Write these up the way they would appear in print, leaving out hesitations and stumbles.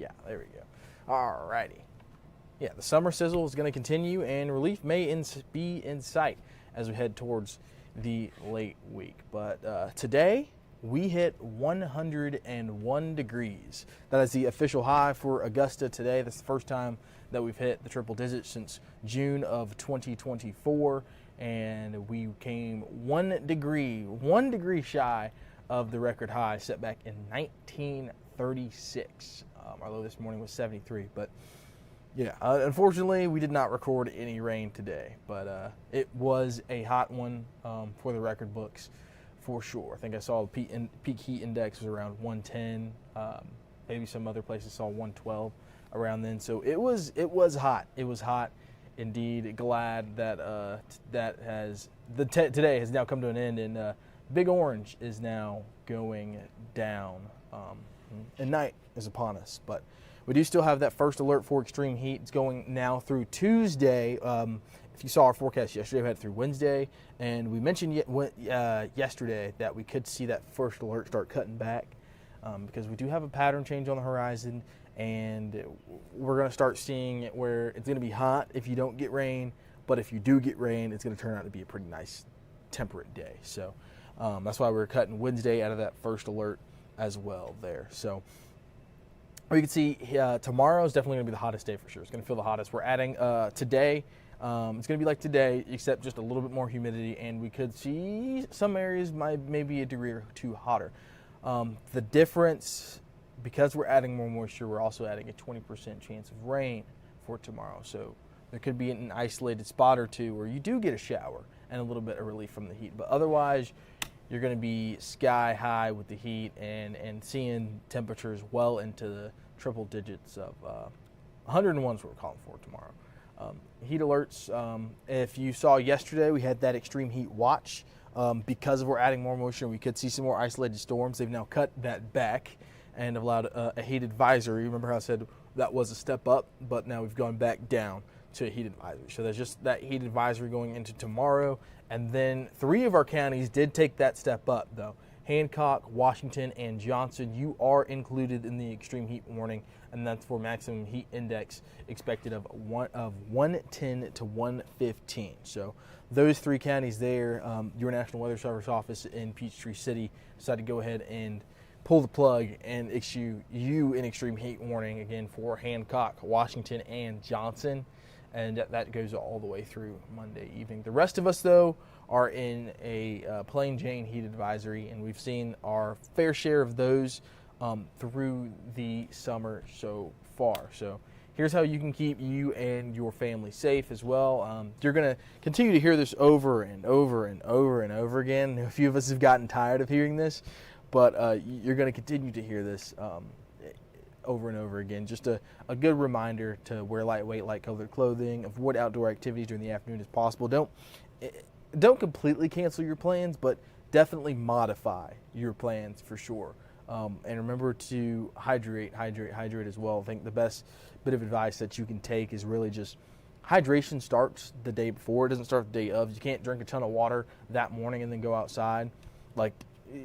Yeah, there we go. All righty. Yeah, the summer sizzle is going to continue, and relief may be in sight as we head towards the late week. But today, we hit 101 degrees. That is the official high for Augusta today. That's the first time that we've hit the triple digits since June of 2024, and we came 1 degree shy of the record high set back in 1936. Our low this morning was 73, but yeah, unfortunately, we did not record any rain today, but it was a hot one for the record books for sure. I think I saw the peak heat index was around 110. Maybe some other places saw 112 around then. So it was hot. It was hot indeed. Glad that today has now come to an end, and Big Orange is now going down, and night is upon us. But we do still have that first alert for extreme heat. It's going now through Tuesday. If you saw our forecast yesterday, we had it through Wednesday, and we mentioned yesterday that we could see that first alert start cutting back because we do have a pattern change on the horizon, and we're going to start seeing it where it's going to be hot if you don't get rain, but if you do get rain, it's going to turn out to be a pretty nice temperate day. So that's why we're cutting Wednesday out of that first alert as well there. So you can see tomorrow is definitely going to be the hottest day for sure. It's going to feel the hottest. We're adding today. It's going to be like today, except just a little bit more humidity, and we could see some areas maybe a degree or two hotter. The difference, because we're adding more moisture, we're also adding a 20% chance of rain for tomorrow. So there could be an isolated spot or two where you do get a shower and a little bit of relief from the heat. But otherwise, you're going to be sky high with the heat and seeing temperatures well into the triple digits of 101 is what we're calling for tomorrow. Heat alerts, if you saw yesterday, we had that extreme heat watch. Because we're adding more moisture, we could see some more isolated storms. They've now cut that back and allowed a heat advisory. Remember how I said that was a step up, but now we've gone back down to a heat advisory. So there's just that heat advisory going into tomorrow. And then 3 of our counties did take that step up, though. Hancock, Washington, and Johnson, you are included in the extreme heat warning, and that's for maximum heat index expected of 110 to 115. So those 3 counties there, your National Weather Service office in Peachtree City decided to go ahead and pull the plug and issue you an extreme heat warning again for Hancock, Washington, and Johnson. And that goes all the way through Monday evening. The rest of us, though, are in a plain Jane heat advisory, and we've seen our fair share of those through the summer so far. So here's how you can keep you and your family safe as well. You're going to continue to hear this over and over and over and over again. A few of us have gotten tired of hearing this, but you're going to continue to hear this over and over again. Just a good reminder to wear lightweight, light-colored clothing, avoid outdoor activities during the afternoon as possible. Don't completely cancel your plans, but definitely modify your plans for sure. And remember to hydrate as well. I think the best bit of advice that you can take is really just hydration starts the day before. It doesn't start the day of. You can't drink a ton of water that morning and then go outside. Like,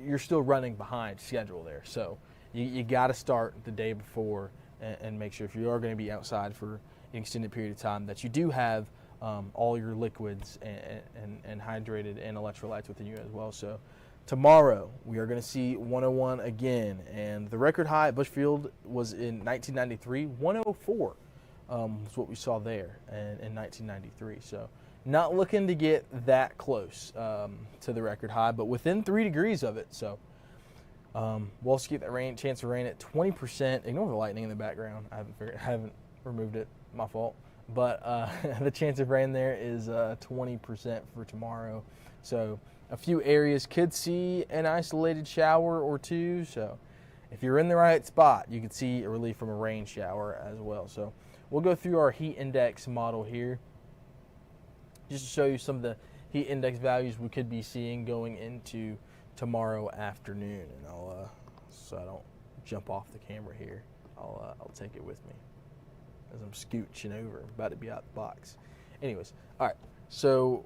you're still running behind schedule there. So you got to start the day before and make sure if you are going to be outside for an extended period of time that you do have all your liquids and hydrated and electrolytes within you as well. So tomorrow we are going to see 101 again, and the record high at Bushfield was in 1993. 104 was what we saw there in 1993. So not looking to get that close to the record high, but within 3 degrees of it. So we'll also keep that chance of rain at 20%. Ignore the lightning in the background. I haven't removed it. My fault. But the chance of rain there is 20% for tomorrow. So a few areas could see an isolated shower or two. So if you're in the right spot, you could see a relief from a rain shower as well. So we'll go through our heat index model here just to show you some of the heat index values we could be seeing going into tomorrow afternoon. And so I don't jump off the camera here, I'll take it with me as I'm scooching over, about to be out the box. Anyways, all right. So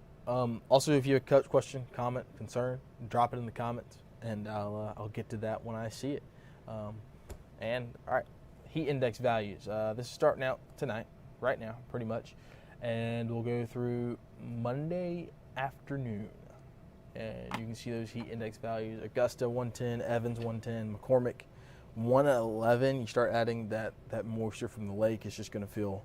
also, if you have a question, comment, concern, drop it in the comments, and I'll get to that when I see it. And all right, heat index values. This is starting out tonight, right now, pretty much, and we'll go through Monday afternoon. And you can see those heat index values. Augusta 110, Evans 110, McCormick 111. You start adding that moisture from the lake, it's just going to feel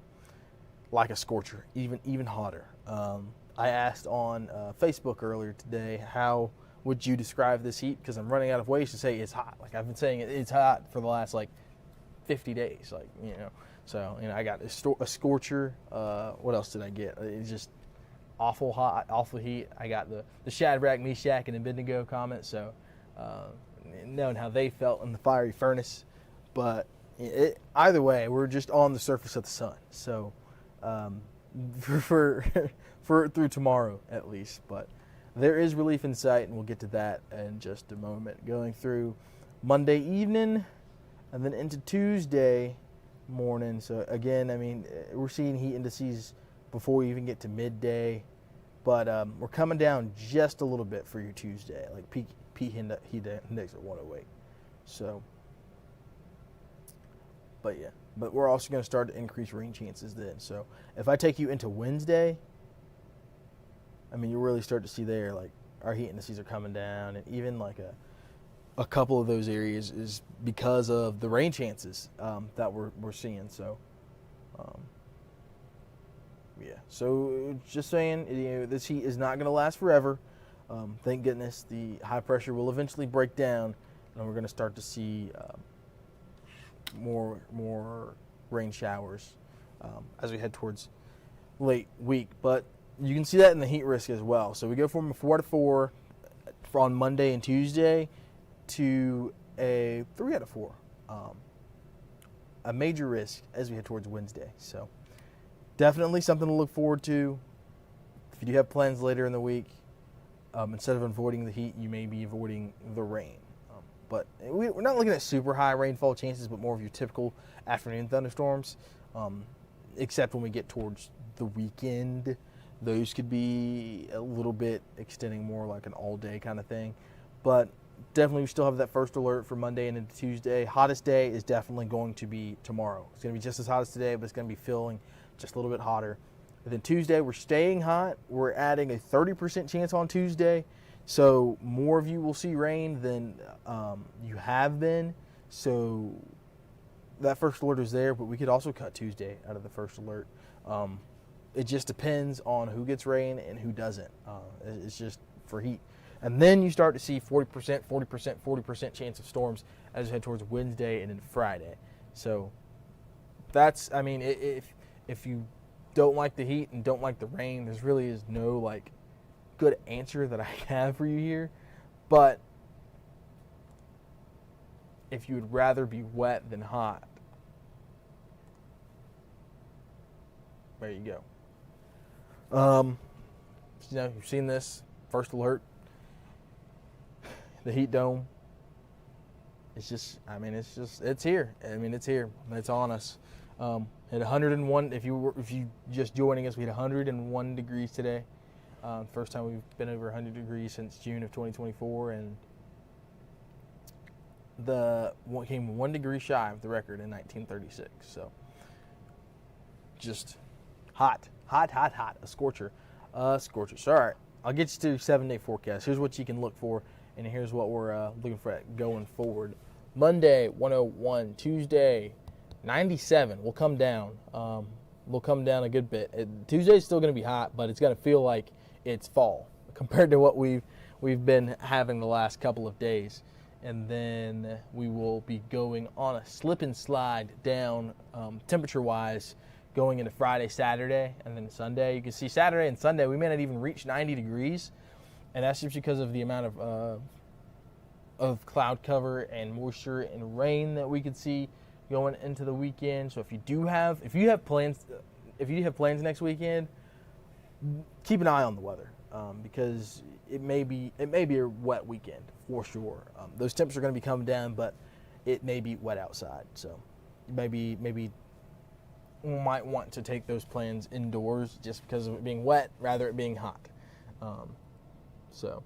like a scorcher, even hotter. I asked on Facebook earlier today, how would you describe this heat? Because I'm running out of ways to say it's hot. Like, I've been saying it's hot for the last 50 days. So I got a scorcher. What else did I get? It's just awful hot, awful heat. I got the Shadrach, Meshach, and Abednego comment. So knowing how they felt in the fiery furnace, but either way, we're just on the surface of the sun. So for through tomorrow at least, but there is relief in sight, and we'll get to that in just a moment. Going through Monday evening and then into Tuesday morning. So again, I mean, we're seeing heat indices before we even get to midday, but we're coming down just a little bit for your Tuesday, like peak heat index at 108. So, but we're also going to start to increase rain chances then. So if I take you into Wednesday, I mean, you really start to see there, like, our heat indices are coming down, and even like a couple of those areas is because of the rain chances that we're seeing. So, So just saying, this heat is not going to last forever. Thank goodness the high pressure will eventually break down, and we're going to start to see more rain showers as we head towards late week. But you can see that in the heat risk as well. So we go from a 4 out of 4 on Monday and Tuesday to a 3 out of 4, a major risk as we head towards Wednesday. So definitely something to look forward to. If you do have plans later in the week, instead of avoiding the heat, you may be avoiding the rain. But we're not looking at super high rainfall chances, but more of your typical afternoon thunderstorms, except when we get towards the weekend. Those could be a little bit extending more like an all-day kind of thing. But definitely we still have that first alert for Monday and into Tuesday. Hottest day is definitely going to be tomorrow. It's going to be just as hot as today, but it's going to be feeling just a little bit hotter. And then Tuesday, we're staying hot. We're adding a 30% chance on Tuesday. So more of you will see rain than you have been. So that first alert is there, but we could also cut Tuesday out of the first alert. It just depends on who gets rain and who doesn't. It's just for heat. And then you start to see 40%, 40%, 40% chance of storms as you head towards Wednesday and then Friday. So that's, I mean, if you don't like the heat and don't like the rain, there's really is no good answer that I have for you here. But if you would rather be wet than hot, there you go. You've seen this first alert, the heat dome. It's here. It's here. It's on us. At 101, if you just joining us, we had 101 degrees today. First time we've been over 100 degrees since June of 2024, and came 1 degree shy of the record in 1936. So just hot, a scorcher. So all right, I'll get you to 7-day forecast. Here's what you can look for, and here's what we're looking for going forward. Monday 101, Tuesday 97. We'll come down. We'll come down a good bit. Tuesday's still going to be hot, but it's going to feel like it's fall compared to what we've been having the last couple of days. And then we will be going on a slip and slide down temperature-wise going into Friday, Saturday, and then Sunday. You can see Saturday and Sunday we may not even reach 90 degrees, and that's just because of the amount of cloud cover and moisture and rain that we could see going into the weekend. So if you have plans next weekend, keep an eye on the weather because it may be a wet weekend for sure. Those temps are going to be coming down, but it may be wet outside. So maybe we might want to take those plans indoors just because of it being wet rather it being hot. So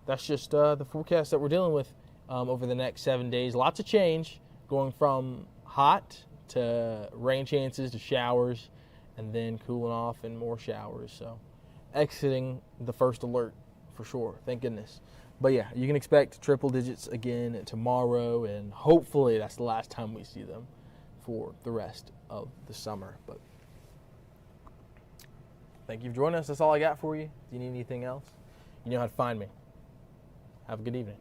that's just the forecast that we're dealing with over the next 7 days. Lots of change going from hot to rain chances to showers, and then cooling off and more showers. So exiting the first alert for sure. Thank goodness. But yeah, you can expect triple digits again tomorrow, and hopefully that's the last time we see them for the rest of the summer. But thank you for joining us. That's all I got for you. If you need anything else, you know how to find me. Have a good evening.